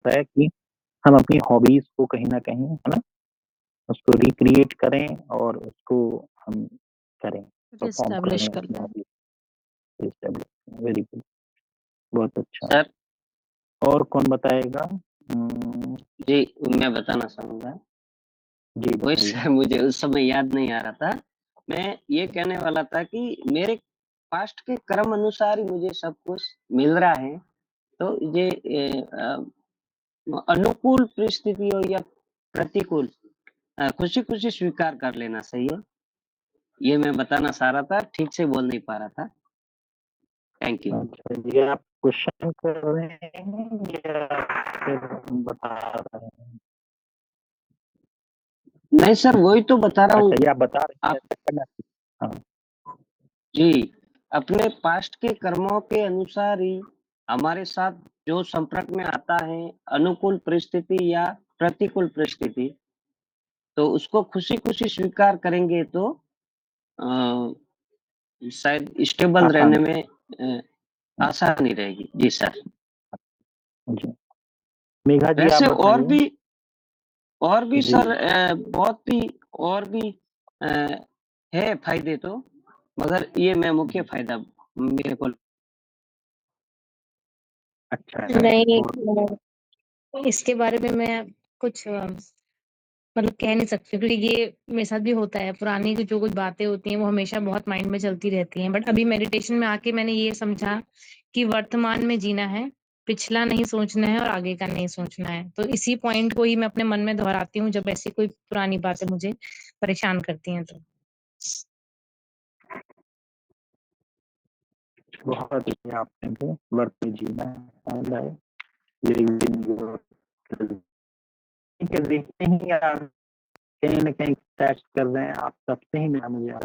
है कि हम अपनी हॉबीज़ को कहीं न कहीं, है ना? उसको रिक्रिएट करें और उसको हम करें, परफ़ॉर्म एस्टैब्लिश करें कर अपनी लें। हॉबीज़ को एस्टेब्लिश। वेरी गुड, बहुत अच्छा। सर और कौन बताएगा? जी, मैं बताना चाहूँगा। जी वही बताइए। सर मुझे उस समय याद नहीं आ रहा था। मैं ये कहने वाला था कि मेरे पास्ट के कर्म अनुसार ही मुझे सब कुछ मिल रहा है। तो ये अनुकूल परिस्थिति हो या प्रतिकूल खुशी-खुशी स्वीकार कर लेना चाहिए। ये मैं बताना चाह रहा था, ठीक से बोल नहीं पा रहा था। Thank you. अच्छा, ये आप क्वेश्चन कर रहे हैं या फिर बता रहे हैं? नहीं सर, वही तो बता रहा अच्छा, हूँ। ये आप बता रहे हैं आप ऐसा करना। हाँ, जी, अपने पास्ट के कर्मों के अनुसार ही हमारे साथ जो संपर्क में आता है, अनुकूल परिस्थिति या प्रतिकूल परिस्थिति, तो उसको खुशी-खुशी स्वीकार करेंगे तो अ, शायद स्टेबल आसान रहने में आसानी रहेगी। जी सर। जी। मेघा जी आप वैसे बताइए? और भी जी, सर बहुत ही और भी अ, है फ़ायदे तो, मगर ये मैं मुख्य फ़ायदा मेरे को अच्छा है, नहीं, बहुत इसके बारे में मैं कुछ मतलब कह नहीं सकती क्योंकि ये मेरे साथ भी होता है। पुरानी की जो कुछ बातें होती हैं वो हमेशा बहुत माइंड में चलती रहती हैं। बट अभी मेडिटेशन में आके मैंने ये समझा कि वर्तमान में जीना है, पिछला नहीं सोचना है और आगे का नहीं सोचना है। तो इसी पॉइंट को ही मैं अपने मन में दोहराती हूँ जब ऐसी कोई पुरानी बातें मुझे परेशान करती हैं तो। बहुत ही आपने भी वर्क में जीना है, लिविंग योर ठीक है, देखते ही आप कहीं न कहीं टेस्ट कर रहे हैं, आप तब से ही मिला मुझे आज,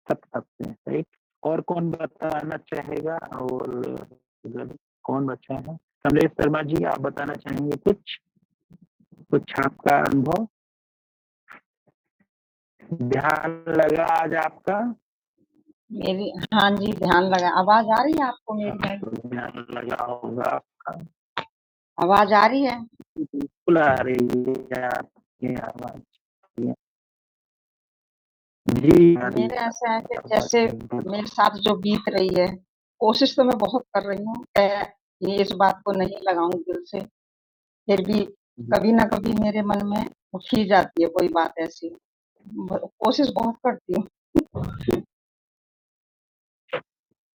सब तब से, राइट? और कौन बताना चाहेगा? और इधर कौन बचा है? कमलेश शर्मा जी आप बताना चाहेंगे कुछ? कुछ आपका अनुभव? ध्यान लगा आज आपका? मेरी हाँ जी, ध्यान लगा। आवाज़ आ रही है आपको मेरी भाई? तो ध्यान लगा होगा आपका। आवाज़ आ रही है? बिल्कुल आ रही है आपकी आवाज़। जी, आ रही मेरे है ऐसा है कि आपकी आवाज़ जैसे एकदम। मेरे साथ जो बीत रही है, कोशिश तो मैं बहुत कर रही हूँ ये इस बात को नहीं लगाऊँ दिल से, फिर भी कभी न कभी मेरे मन में उठ ही जाती है कोई बात ऐसी। ब कोशिश बहुत करती हूँ।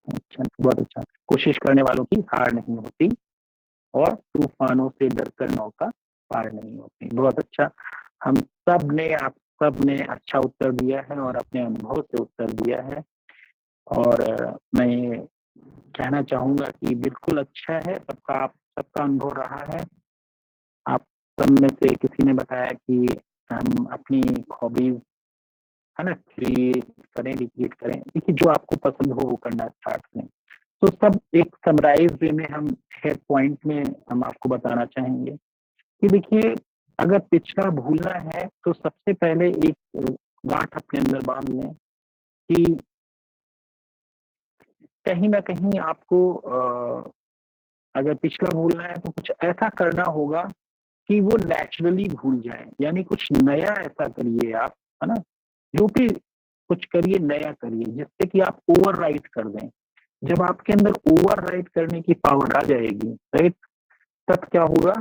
अच्छा, बहुत अच्छा। कोशिश करने वालों की हार नहीं होती और तूफानों से डरकर नौका पार नहीं होती। बहुत अच्छा। हम आप सबने अच्छा उत्तर दिया है और अपने अनुभव से उत्तर दिया है और मैं ये कहना चाहूँगा कि बिल्कुल अच्छा है, सबका अनुभव रहा है। आप सब में से किसी ने बताया कि हम अपनी हॉबीज़, है ना, क्रिएट करें, रिक्रिएट करें। देखिए, जो आपको पसंद हो वो करना स्टार्ट करें। तो सब एक समराइज़ वे में हम हेड पॉइंट में हम आपको बताना चाहेंगे कि देखिए, अगर पिछला भूलना है तो सबसे पहले एक गाँठ अपने अंदर बाँध लें कि कहीं न कहीं आपको अगर पिछला भूलना है तो कुछ ऐसा करना होगा कि वो नेचुरली भूल जाएँ। यानी कुछ नया ऐसा करिए आप, है ना? जो भी कुछ करिए, नया करिए जिससे कि आप ओवरराइड कर दें। जब आपके अंदर ओवरराइड करने की पावर आ जाएगी, राइट? तब क्या होगा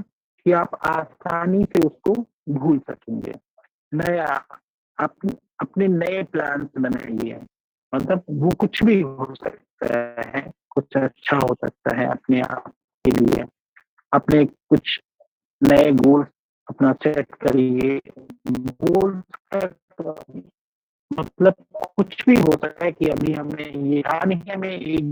कि आप आसानी से उसको भूल सकेंगे। नया अपने नए प्लान्स बनाइए, मतलब वो कुछ भी हो सकता है, कुछ अच्छा हो सकता है अपने आप के लिए। अपने कुछ नए गोल्स अपना सेट करिए। गोल्स का मतलब कुछ भी हो सकता है कि अभी हमने ये कहा नहीं, हमें एक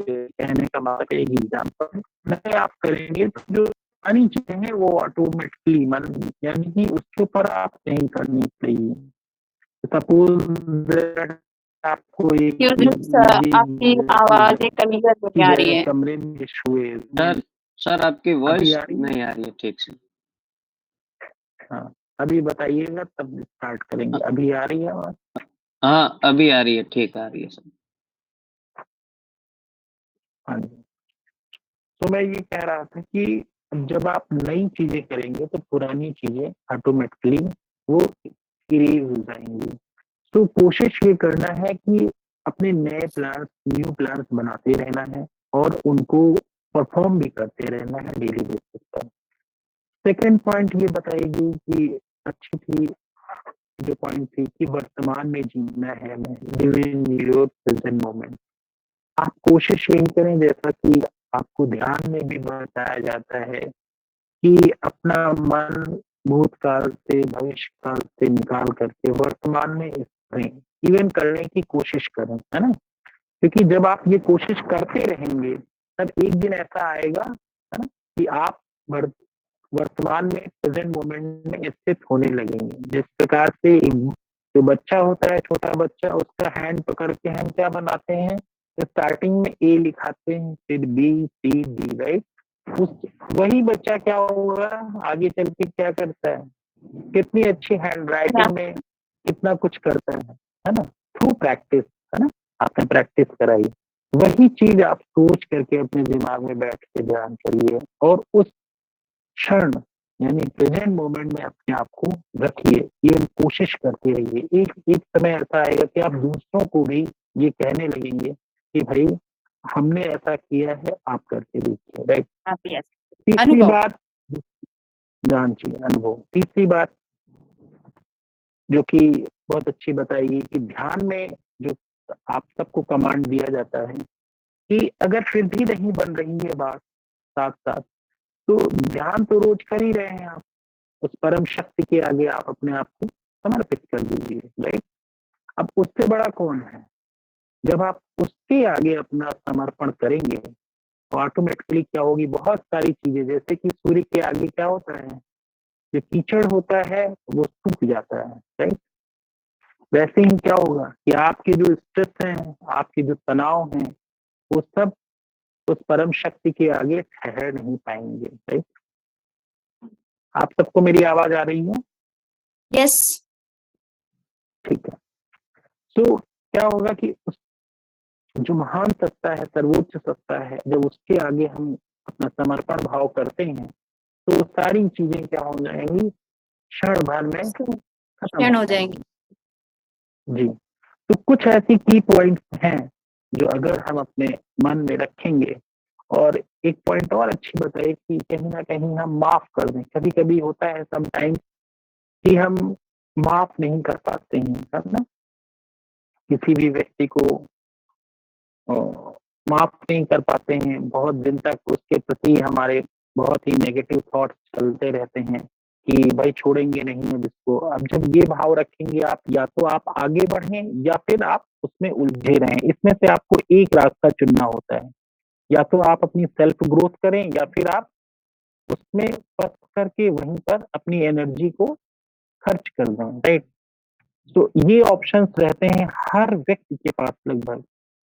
कहने का मतलब एक एग्जाम्पल नहीं आप करेंगे तो जो सारी चीजें हैं वो ऑटोमेटिकली मन यानी कि उसके ऊपर आप नहीं करनी चाहिए। सपोज आपको एक आपकी आवाज़ एक कमी करके आ रही गए है। कमरे में हुए सर सर आपकी अभी वॉइस आ रही है? नहीं आ रही है ठीक से। हाँ, अभी बताइएगा तब स्टार्ट करेंगे। अभी आ रही है आवाज? हाँ, अभी आ रही है, ठीक आ रही है सर। हाँ जी। तो मैं ये कह रहा था कि अब जब आप नई चीजें करेंगे तो पुरानी चीजें ऑटोमेटिकली वो इरेज हो जाएंगी। तो कोशिश ये करना है कि अपने नए प्लान्स, न्यू प्लान्स बनाते रहना है और उनको परफॉर्म भी करते रहना है डेली बेसिस पर। सेकंड पॉइंट ये बताएगी कि अच्छी थी जो पॉइंट थी कि वर्तमान में जीना है हमें, live in your present moment. आप कोशिश यही करें, जैसा कि आपको ध्यान में भी बताया जाता है, कि अपना मन भूतकाल से, भविष्य काल से निकाल करके वर्तमान में करें, इवन करने की कोशिश करें, है ना? क्योंकि जब आप ये कोशिश करते रहेंगे तब एक दिन ऐसा आएगा, है ना, कि आप वर्तमान में, प्रेजेंट मोमेंट में स्थित होने लगेंगे। जिस प्रकार से जो बच्चा होता है, छोटा बच्चा, उसका हैंड पकड़ के हम क्या बनाते हैं, स्टार्टिंग में ए लिखाते हैं, फिर बी, सी, डी, राइट? उस वही बच्चा क्या होगा आगे चल के, क्या करता है, कितनी अच्छी हैंड राइटिंग में कितना कुछ करता है ना? थ्रू प्रैक्टिस, है ना? आपने प्रैक्टिस कराई, वही चीज आप सोच करके अपने दिमाग में बैठ के ध्यान करिए और उस क्षण यानी प्रेजेंट मोमेंट में अपने आप को रखिए। ये कोशिश करते रहिए। एक समय ऐसा आएगा कि आप दूसरों को भी ये कहने लगेंगे कि भाई हमने ऐसा किया है, आप करके देखिए, राइट? तीसरी अनुभव। बात, जान चाहिए अनुभव। तीसरी बात जो कि बहुत अच्छी बताएगी कि ध्यान में जो आप सबको कमांड दिया जाता है कि अगर फिर भी नहीं बन रही है बात साथ साथ, तो ध्यान तो रोज कर ही रहे हैं आप, उस परम शक्ति के आगे आप अपने आप को समर्पित कर दीजिए, राइट? अब उससे बड़ा कौन है? जब आप उसके आगे अपना समर्पण करेंगे तो ऑटोमेटिकली क्या होगी, बहुत सारी चीजें, जैसे कि सूर्य के आगे क्या होता है, जो कीचड़ होता है वो सूख जाता है, राइट? वैसे ही क्या होगा कि आपके जो स्ट्रेस हैं, आपके जो तनाव हैं, वो सब उस परम शक्ति के आगे ठहर नहीं पाएंगे, राइट? आप सबको मेरी आवाज आ रही है? यस। ठीक है। तो क्या होगा कि उस जो महान सत्ता है, सर्वोच्च सत्ता है, जब उसके आगे हम अपना समर्पण भाव करते हैं तो सारी चीजें क्या हो जाएंगी, क्षण भर में खत्म क्षण हो हो जाएंगी। जी, तो कुछ ऐसी की पॉइंट्स हैं जो अगर हम अपने मन में रखेंगे, और एक पॉइंट और अच्छी बताइए कि कहीं ना कहीं हम माफ कर दें। कभी कभी होता है समटाइम कि हम माफ नहीं कर पाते हैं, है ना, किसी भी व्यक्ति को माफ नहीं कर पाते हैं, बहुत दिन तक उसके प्रति हमारे बहुत ही नेगेटिव थॉट्स चलते रहते हैं कि भाई छोड़ेंगे नहीं अब इसको। अब जब ये भाव रखेंगे आप, या तो आप आगे बढ़ें या फिर आप उसमें उलझे रहें। इसमें से आपको एक रास्ता चुनना होता है, या तो आप अपनी सेल्फ ग्रोथ करें या फिर आप उसमें फंस करके वहीं पर अपनी एनर्जी को खर्च कर दें, राइट? तो ये ऑप्शंस रहते हैं हर व्यक्ति के पास लगभग,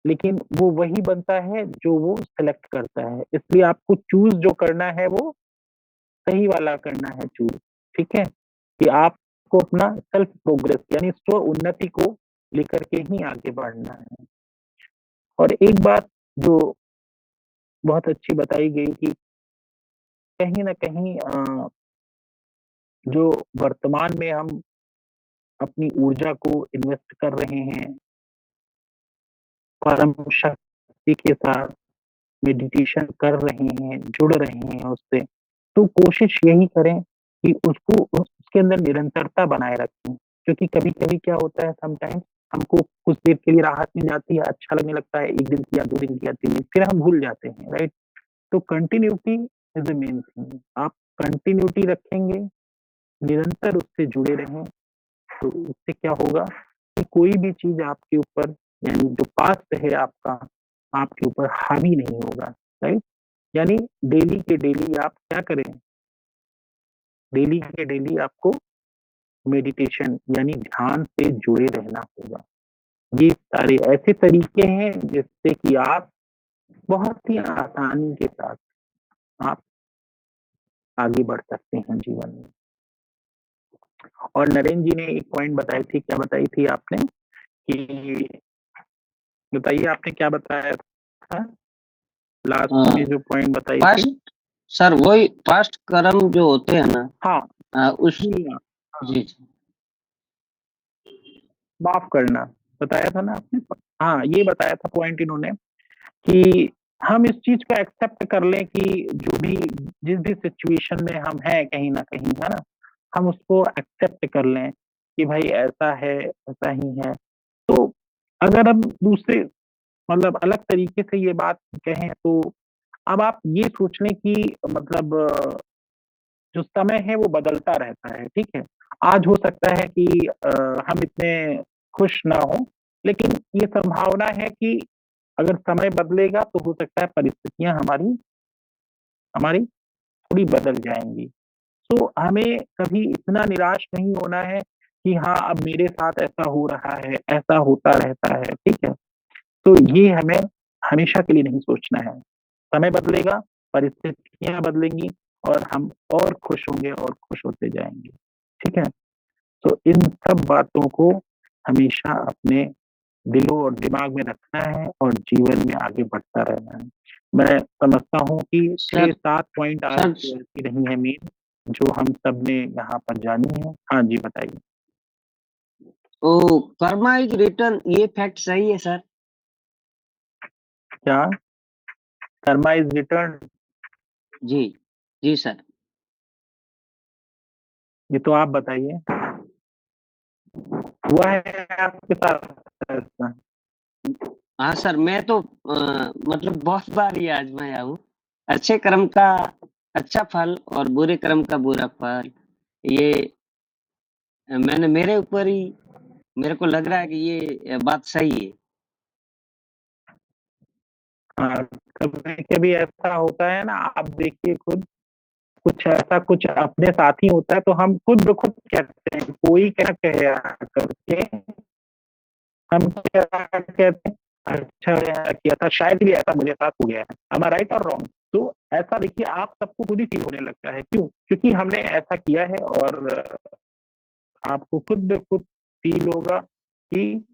लेकिन वो वही बनता है जो वो सिलेक्ट करता है। इसलिए आपको चूज जो करना है वो सही वाला करना है चूज, ठीक है? कि आपको अपना सेल्फ प्रोग्रेस यानी स्व उन्नति को लेकर के ही आगे बढ़ना है। और एक बात जो बहुत अच्छी बताई गई कि कहीं ना कहीं जो वर्तमान में हम अपनी ऊर्जा को इन्वेस्ट कर रहे हैं परम शक्ति के साथ, मेडिटेशन कर रहे हैं, जुड़ रहे हैं उससे, तो कोशिश यही करें कि उसको उसके अंदर निरंतरता बनाए रखें। क्योंकि कभी-कभी क्या होता है, समटाइम्स हमको कुछ देर के लिए राहत मिल जाती है, अच्छा लगने लगता है, 1 दिन किया, 2 दिन किया, 3 दिन, फिर हम भूल जाते हैं, राइट? तो continuity is the main thing. आप कंटिन्यूटी रखेंगे, निरंतर उससे जुड़े रहें, तो उससे क्या होगा कि कोई भी चीज़ आपके ऊपर, यानी जो पास्ट है आपका, आपके ऊपर हावी नहीं होगा, राइट? यानी डेली के डेली आप क्या करें, डेली के डेली आपको मेडिटेशन यानी ध्यान से जुड़े रहना होगा। ये सारे ऐसे तरीके हैं जिससे कि आप बहुत ही आसानी के साथ आप आगे बढ़ सकते हैं जीवन में। और नरेंद्र जी ने एक पॉइंट बताई थी, क्या बताई थी आपने कि, बताइए आपने क्या बताया था लास्ट में जो पॉइंट बताई थी? पास्ट सर वही पास्ट कर्म जो होते हैं ना, हाँ, उस भूलना, हाँ, जी, जी। माफ करना, बताया था ना आपने। हाँ, ये बताया था पॉइंट इन्होंने कि हम इस चीज को एक्सेप्ट कर लें कि जो भी जिस भी सिचुएशन में हम हैं कहीं ना कहीं, है ना, हम उसको एक्सेप्ट कर लें कि भाई ऐसा है, ऐसा ही है। तो अगर हम दूसरे मतलब अलग तरीके से ये बात कहें तो अब आप ये सोच लें कि मतलब जो समय है वो बदलता रहता है, ठीक है। आज हो सकता है कि हम इतने खुश ना हो, लेकिन ये संभावना है कि अगर समय बदलेगा तो हो सकता है परिस्थितियां हमारी हमारी थोड़ी बदल जाएंगी। तो हमें कभी इतना निराश नहीं होना है कि हाँ अब मेरे साथ ऐसा हो रहा है, ऐसा होता रहता है, ठीक है। तो ये हमें हमेशा के लिए नहीं सोचना है। समय बदलेगा, परिस्थितियां बदलेंगी और हम और खुश होंगे और खुश होते जाएंगे, ठीक है। तो इन सब बातों को हमेशा अपने दिलों और दिमाग में रखना है और जीवन में आगे बढ़ता रहना है। मैं समझता हूँ कि सर 6-7 पॉइंट आज सर की ऐसी रही हैं मेन, जो हम सब ने यहाँ पर जानी है। हाँ जी, बताइए। ओ कर्मा इज रिटर्न, ये फैक्ट सही है सर? क्या कर्मा इज रिटर्न? जी, जी सर। ये तो आप बताइए, हुआ है आपके साथ ऐसा? हाँ सर, मैं तो मतलब बहुत बार ये आजमाया हूँ। अच्छे कर्म का अच्छा फल और बुरे कर्म का बुरा फल, ये मैंने मेरे ऊपर ही, मेरे को लग रहा है कि ये बात सही है। हाँ, कभी कभी ऐसा होता है ना, आप देखिए खुद, कुछ ऐसा कुछ अपने साथ ही होता है तो हम खुद ब खुद कहते हैं, कोई क्या कहे करके हम क्या कहते हैं, अच्छा यार किया था, शायद भी ऐसा मेरे साथ हो गया है। am I राइट और रॉन्ग? तो ऐसा देखिए आप सबको खुद ही फील होने लगता है, क्यों? क्योंकि हमने ऐसा किया है और आपको खुद ब खुद फील होगा कि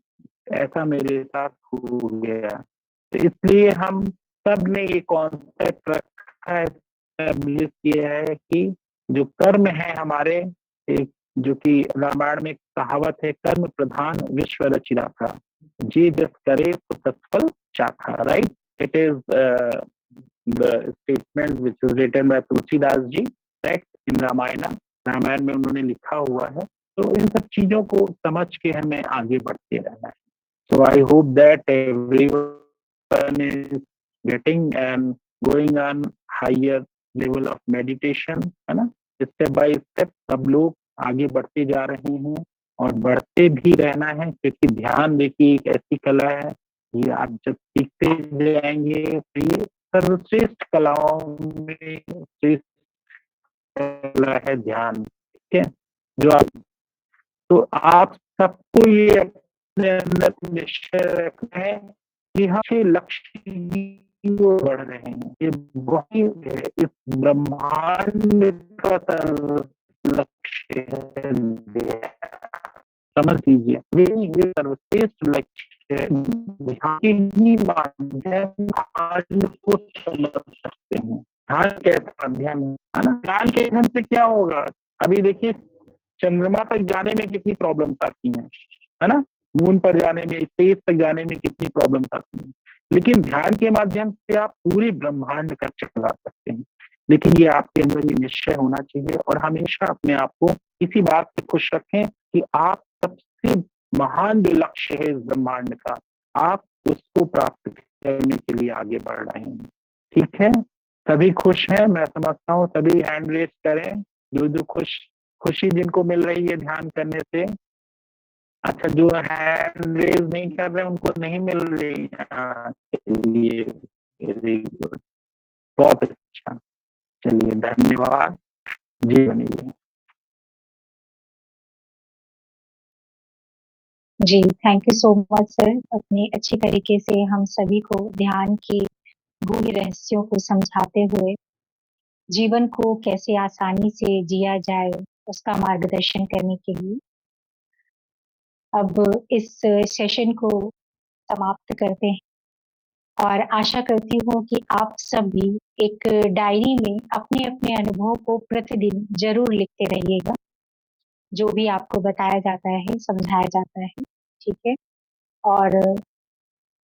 ऐसा मेरे साथ हो गया। तो इसलिए हम सब ने ये कॉन्सेप्ट रखा है, एस्टेब्लिश किया है कि जो कर्म है हमारे, एक जो कि रामायण में एक कहावत है, कर्म प्रधान विश्व रचिराखा, जे जस करे तो तत्फल चाखा, right? It is the statement which is written by Tulsidas ji, right, in Ramayana. Ramayana में उन्होंने लिखा हुआ है। तो इन सब चीजों को समझ के हमें आगे बढ़ते रहना है। So I hope that everyone is getting and going on higher level of meditation, है ना? स्टेप बाय स्टेप सब लोग आगे बढ़ते जा रहे हैं और बढ़ते भी रहना है, क्योंकि ध्यान देखिए एक ऐसी कला है, ये आप जब सीखते जाएंगे तो ये सर्वश्रेष्ठ कलाओं में श्रेष्ठ कला है ध्यान, ठीक है। जो आप तो आप सबको ये अपने अंदर निश्चय रखना है कि हम अच्छे लक्ष्य की ओर बढ़ रहे हैं। ये बहुत इस ब्रह्मांड का लक्ष्य है, समझ लीजिए, ये सर्वश्रेष्ठ लक्ष्य है। ध्यान के ही माध्यम आज को समझ सकते हैं। ध्यान कैसा माध्यम है ना? ध्यान के माध्यम से क्या होगा? अभी देखिए चंद्रमा तक जाने में कितनी प्रॉब्लम्स आती हैं, है ना? मून पर जाने में, स्पेस तक जाने में कितनी प्रॉब्लम्स आती हैं, लेकिन ध्यान के माध्यम से आप पूरे ब्रह्मांड का चक्कर ला सकते हैं। लेकिन ये आपके अंदर ये निश्चय होना चाहिए और हमेशा अपने आप को इसी बात से खुश रखें कि आप सबसे महान जो लक्ष्य है इस ब्रह्मांड का, आप उसको प्राप्त करने के लिए आगे बढ़ रहे हैं, ठीक है। सभी खुश हैं, मैं समझता हूँ, सभी हैंड रेस करें, जो खुशी जिनको मिल रही है ध्यान करने से। अच्छा, जो हैंड रेज नहीं कर रहे उनको नहीं मिल रही, हाँ, चलिए वेरी गुड, बहुत अच्छा, चलिए धन्यवाद जी, बनिए। जी, thank you so much sir. अपने अच्छी तरीके से हम सभी को ध्यान के गूढ़ रहस्यों को समझाते हुए जीवन को कैसे आसानी से जिया जाए, उसका मार्गदर्शन करने के लिए अब इस सेशन को समाप्त करते हैं। और आशा करती हूँ कि आप सब भी एक डायरी में अपने-अपने अनुभव को प्रतिदिन ज़रूर लिखते रहिएगा, जो भी आपको बताया जाता है, समझाया जाता है, ठीक है? और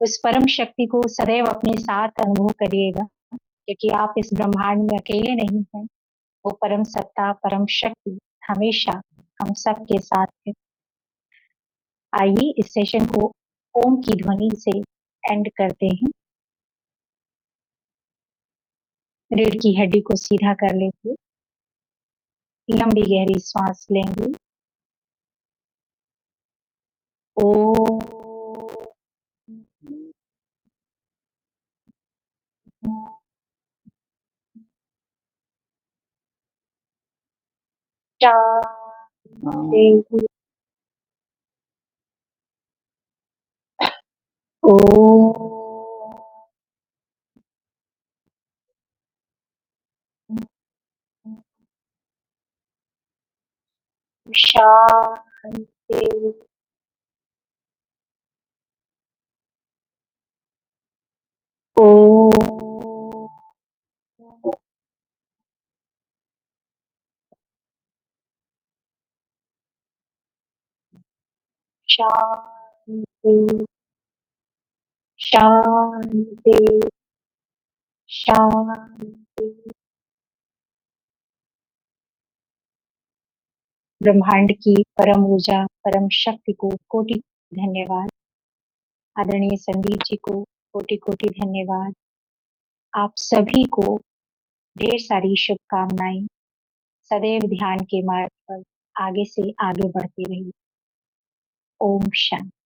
उस परम शक्ति को सदैव अपने साथ अनुभव करिएगा, क्योंकि आप इस ब्रह्मांड में अकेले नहीं हैं। वो परम सत्ता, परम शक्ति हमेशा हम सबके साथ है। आइए इस सेशन को ओम की ध्वनि से एंड करते हैं। रीढ़ की हड्डी को सीधा कर लेंगे, लंबी गहरी सांस लेंगे। ओम शांति। ओम शांति। ओम शांति, शांति, शांति। ब्रह्मांड की परम ऊर्जा, परम शक्ति को कोटि धन्यवाद। आदरणीय संदीप जी को कोटि-कोटि धन्यवाद। आप सभी को ढेर सारी शुभकामनाएँ। सदैव ध्यान के मार्ग पर आगे से आगे बढ़ते रहिए। ओम शांति।